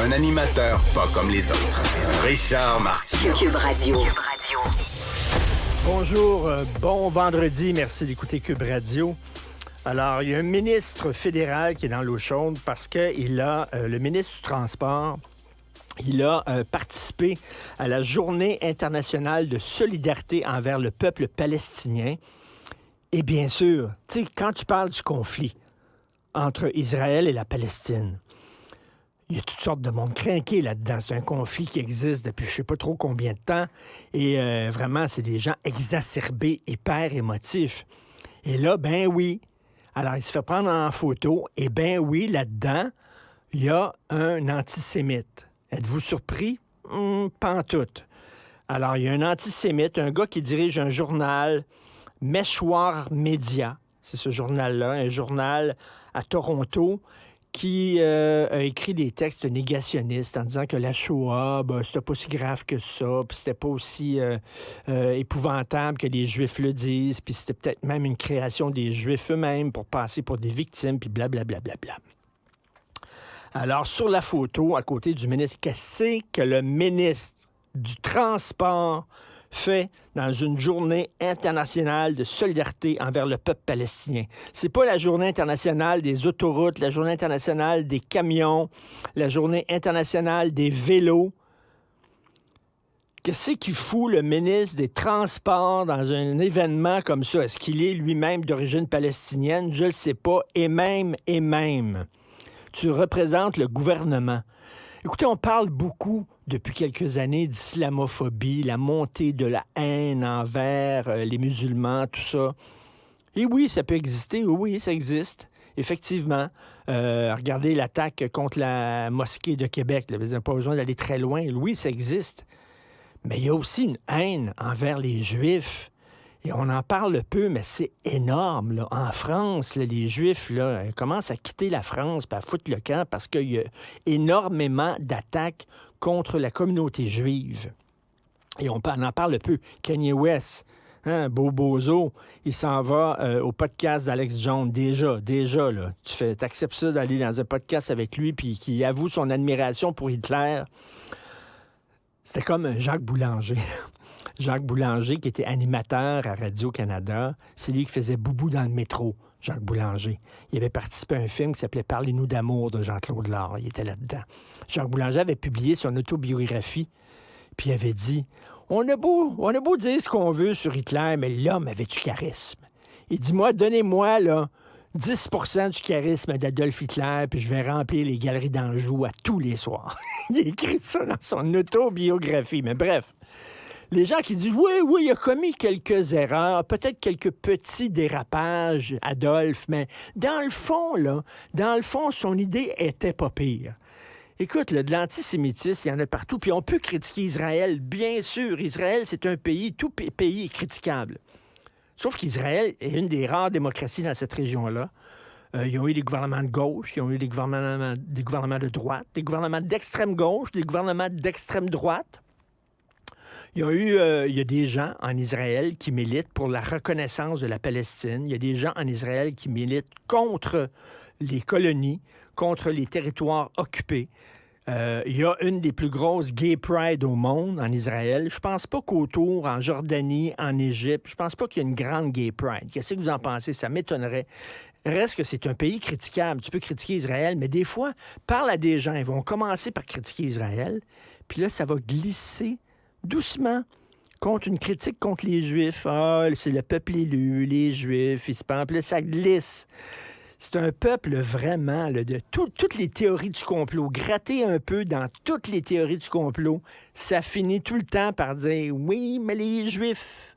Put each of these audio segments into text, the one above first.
Un animateur pas comme les autres. Richard Martin. Cube Radio. Bonjour, bon vendredi, merci d'écouter Cube Radio. Alors, il y a un ministre fédéral qui est dans l'eau chaude parce que le ministre du Transport, il a participé à la Journée internationale de solidarité envers le peuple palestinien. Et bien sûr, tu sais, quand tu parles du conflit entre Israël et la Palestine, il y a toutes sortes de monde crinqué là-dedans. C'est un conflit qui existe depuis je ne sais pas trop combien de temps. Et vraiment, c'est des gens exacerbés, hyper émotifs. Et là, ben oui. Alors, il se fait prendre en photo. Et ben oui, là-dedans, il y a un antisémite. Êtes-vous surpris? Pas en tout. Alors, il y a un antisémite, un gars qui dirige un journal, Meshwar Media. C'est ce journal-là, un journal à Toronto, qui a écrit des textes négationnistes en disant que la Shoah, c'était pas si grave que ça, puis c'était pas aussi épouvantable que les Juifs le disent, puis c'était peut-être même une création des Juifs eux-mêmes pour passer pour des victimes, puis blablabla. Alors, sur la photo, à côté du ministre, qu'est-ce que le ministre du Transport fait dans une journée internationale de solidarité envers le peuple palestinien? C'est pas la journée internationale des autoroutes, la journée internationale des camions, la journée internationale des vélos. Qu'est-ce qu'il fout le ministre des Transports dans un événement comme ça? Est-ce qu'il est lui-même d'origine palestinienne? Je le sais pas. Et même, tu représentes le gouvernement. Écoutez, on parle beaucoup depuis quelques années d'islamophobie, la montée de la haine envers les musulmans, tout ça. Et oui, ça peut exister, oui, ça existe, effectivement. Regardez l'attaque contre la mosquée de Québec, vous n'avez pas besoin d'aller très loin. Oui, ça existe. Mais il y a aussi une haine envers les Juifs. Et on en parle peu, mais c'est énorme, là. En France, là, les Juifs là, commencent à quitter la France et à foutre le camp parce qu'il y a énormément d'attaques contre la communauté juive. Et on en parle peu. Kanye West, Bozo, il s'en va au podcast d'Alex Jones. Déjà, là. T'acceptes ça d'aller dans un podcast avec lui puis qui avoue son admiration pour Hitler. C'était comme Jacques Boulanger. Jacques Boulanger, qui était animateur à Radio-Canada, c'est lui qui faisait Boubou dans le métro, Jacques Boulanger. Il avait participé à un film qui s'appelait « Parlez-nous d'amour » de Jean-Claude Lard. Il était là-dedans. Jacques Boulanger avait publié son autobiographie, puis il avait dit « On a beau dire ce qu'on veut sur Hitler, mais l'homme avait du charisme. Il dit, moi, donnez-moi, là, 10% du charisme d'Adolf Hitler, puis je vais remplir les galeries d'Anjou à tous les soirs. » Il a écrit ça dans son autobiographie, mais bref. Les gens qui disent, oui, il a commis quelques erreurs, peut-être quelques petits dérapages, Adolphe, mais dans le fond, son idée était pas pire. Écoute, là, de l'antisémitisme, il y en a partout, puis on peut critiquer Israël, bien sûr. Israël, c'est un pays, tout pays est critiquable. Sauf qu'Israël est une des rares démocraties dans cette région-là. Ils ont eu des gouvernements de gauche, ils ont eu des gouvernements de droite, des gouvernements d'extrême gauche, des gouvernements d'extrême droite. Il y a des gens en Israël qui militent pour la reconnaissance de la Palestine. Il y a des gens en Israël qui militent contre les colonies, contre les territoires occupés. Il y a une des plus grosses gay pride au monde en Israël. Je pense pas qu'autour, en Jordanie, en Égypte, je pense pas qu'il y a une grande gay pride. Qu'est-ce que vous en pensez? Ça m'étonnerait. Reste que c'est un pays critiquable. Tu peux critiquer Israël, mais des fois, parle à des gens. Ils vont commencer par critiquer Israël, puis là, ça va glisser doucement contre une critique contre les Juifs. Ah, c'est le peuple élu, les Juifs, ils se pensent. Puis là, ça glisse. C'est un peuple vraiment là, de toutes les théories du complot. Gratter un peu dans toutes les théories du complot, ça finit tout le temps par dire « Oui, mais les Juifs,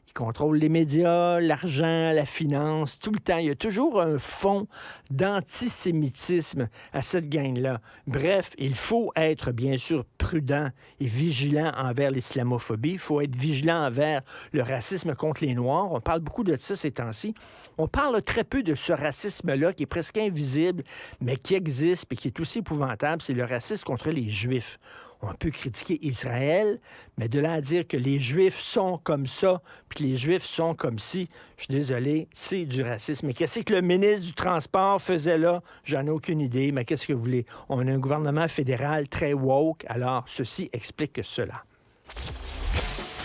ils contrôlent les médias, l'argent, la finance, tout le temps. » Il y a toujours un fond d'antisémitisme à cette gang-là. Bref, il faut être bien sûr prudent et vigilant envers l'islamophobie. Il faut être vigilant envers le racisme contre les Noirs. On parle beaucoup de ça ces temps-ci. On parle très peu de ce racisme-là qui est presque invisible, mais qui existe et qui est aussi épouvantable. C'est le racisme contre les Juifs. On peut critiquer Israël, mais de là à dire que les Juifs sont comme ça, puis que les Juifs sont comme ci, je suis désolé, c'est du racisme. Mais qu'est-ce que le ministre du Transport faisait là? J'en ai aucune idée, mais qu'est-ce que vous voulez? On a un gouvernement fédéral très woke, alors ceci explique cela.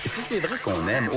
Si c'est vrai qu'on aime